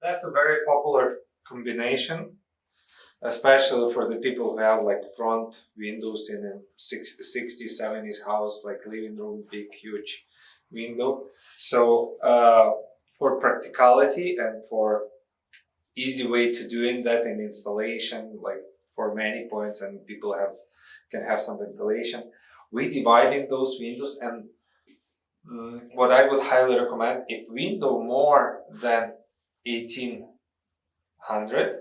That's a very popular combination, especially for the people who have like front windows in a 60s, 70s house, like living room, big, huge window. So for practicality and for easy way to doing that in installation, like for many points and people can have some ventilation, we dividing those windows. And what I would highly recommend, if window more than 1800,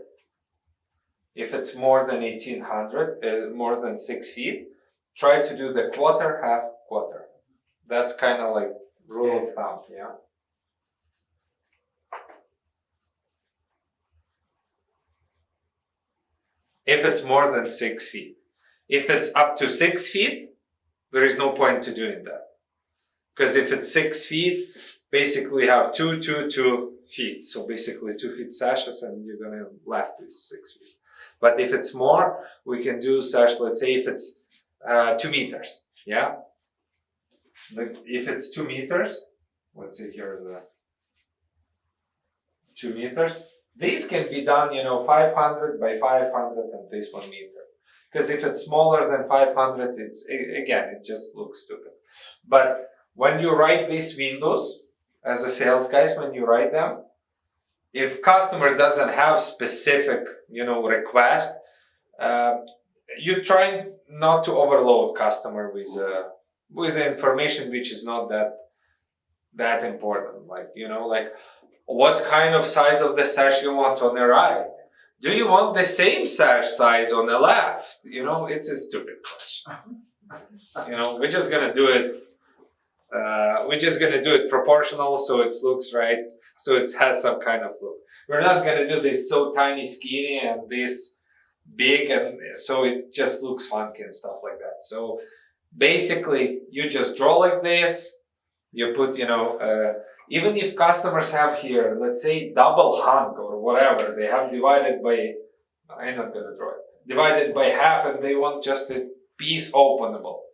if it's more than 1800, more than 6 feet, try to do the quarter, half, quarter. That's kind of like rule of thumb, yeah. If it's more than 6 feet. If it's up to 6 feet, there is no point to doing that. Because if it's 6 feet, basically we have 2 feet. So basically 2 feet sashes and you're gonna left with 6 feet. But if it's more, we can do sash, let's say if it's 2 meters, yeah? If it's 2 meters, let's say here is a 2 meters. These can be done, 500 by 500 and this 1 meter. Because if it's smaller than 500, it just looks stupid. But when you write these windows, as a sales guys, when you write them, if customer doesn't have specific, request, you try not to overload customer with information which is not that important. Like, what kind of size of the sash you want on the right? Do you want the same sash size on the left? It's a stupid question. We're just gonna do it. We're just gonna do it proportional, so it looks right, so it has some kind of look. We're not gonna do this so tiny, skinny, and this big, and so it just looks funky and stuff like that. So basically, you just draw like this. You put, even if customers have here, let's say double hung or whatever, they have divided by, I'm not gonna draw it, divided by half, and they want just a piece openable.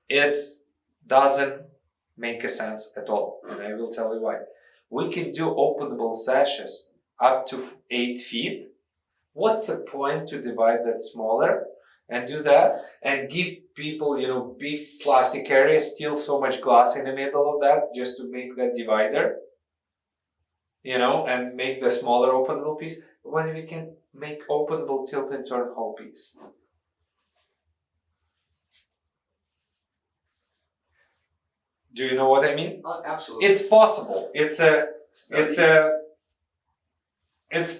It doesn't make a sense at all, and I will tell you why. We can do openable sashes up to 8 feet. What's the point to divide that smaller and do that and give people, big plastic area, still so much glass in the middle of that just to make that divider, and make the smaller openable piece when we can make openable tilt and turn whole piece. Do you know what I mean? Absolutely. It's possible. It's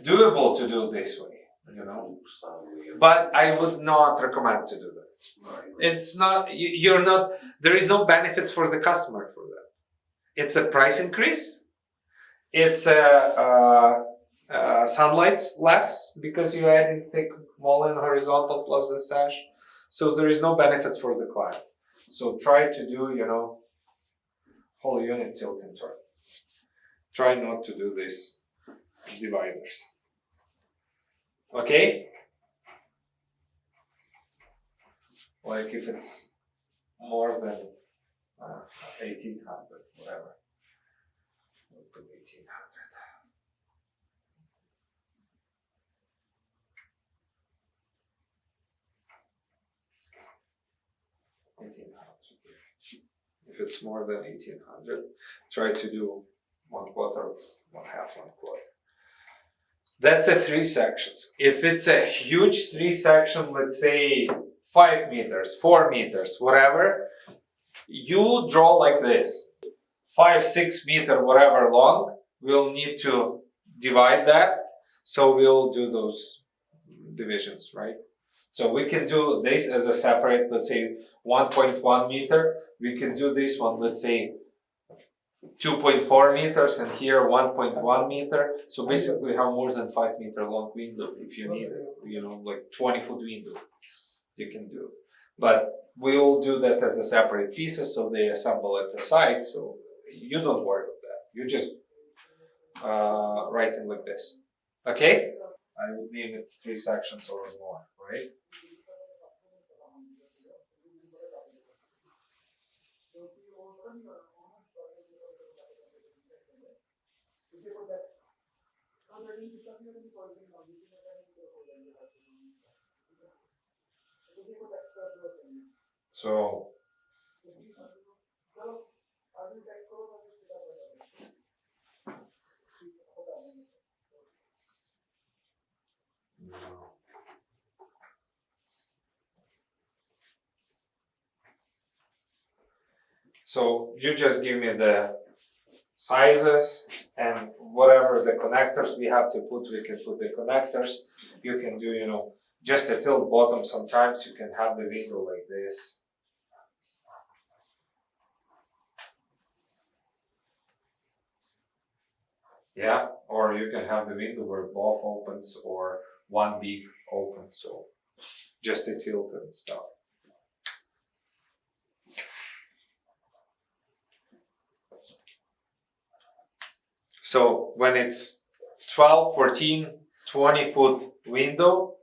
doable to do this way, But I would not recommend to do that. It's not, there is no benefits for the customer for that. It's a price increase. It's sunlight's less because you're adding thick wall and horizontal plus the sash. So there is no benefits for the client. So try to do, whole unit tilt and turn. Try not to do these dividers. Okay? Like if it's more than 1800, whatever. We'll put 1800. If it's more than 1800, try to do 1/4, 1/2, 1/4. That's a 3 sections. If it's a huge 3 section, let's say 5 meters, 4 meters, whatever, you draw like this. 5, 6 meter, whatever long, we'll need to divide that. So we'll do those divisions, right? So we can do this as a separate, let's say 1.1 meter. We can do this one, let's say 2.4 meters, and here 1.1 meter. So basically we have more than 5 meter long window if you need it, like 20-foot window you can do. But we will do that as a separate pieces, so they assemble at the site, so you don't worry about that. You just write it like this. Okay? I would name it 3 sections or more, right? So So you just give me the sizes and whatever the connectors we have to put, we can put the connectors. You can do, just a tilt bottom. Sometimes you can have the window like this. Yeah, or you can have the window where both opens or one big open. So just a tilt and stuff. So when it's 12, 14, 20-foot window,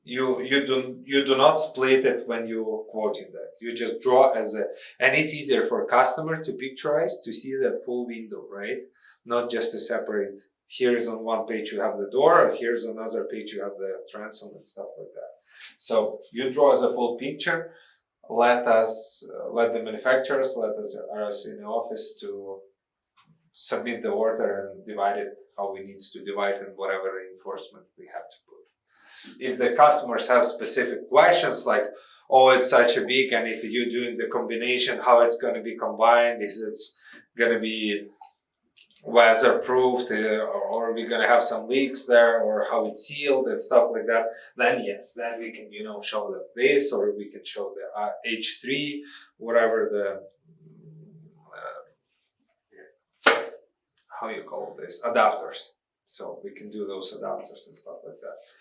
you do not split it when you quoting that. You just draw and it's easier for a customer to picturize to see that full window, right? Not just to separate. Here's on one page you have the door, here's on another page you have the transom and stuff like that. So you draw as a full picture. Let the manufacturers, let us in the office to submit the order and divide it how we need to divide and whatever reinforcement we have to put. If the customers have specific questions like, oh, it's such a big, and if you're doing the combination, how it's going to be combined, is it's going to be weather-proofed, or are we going to have some leaks there, or how it's sealed and stuff like that, then yes, then we can, show them this, or we can show the H3, whatever the, how you call this, adapters. So we can do those adapters and stuff like that.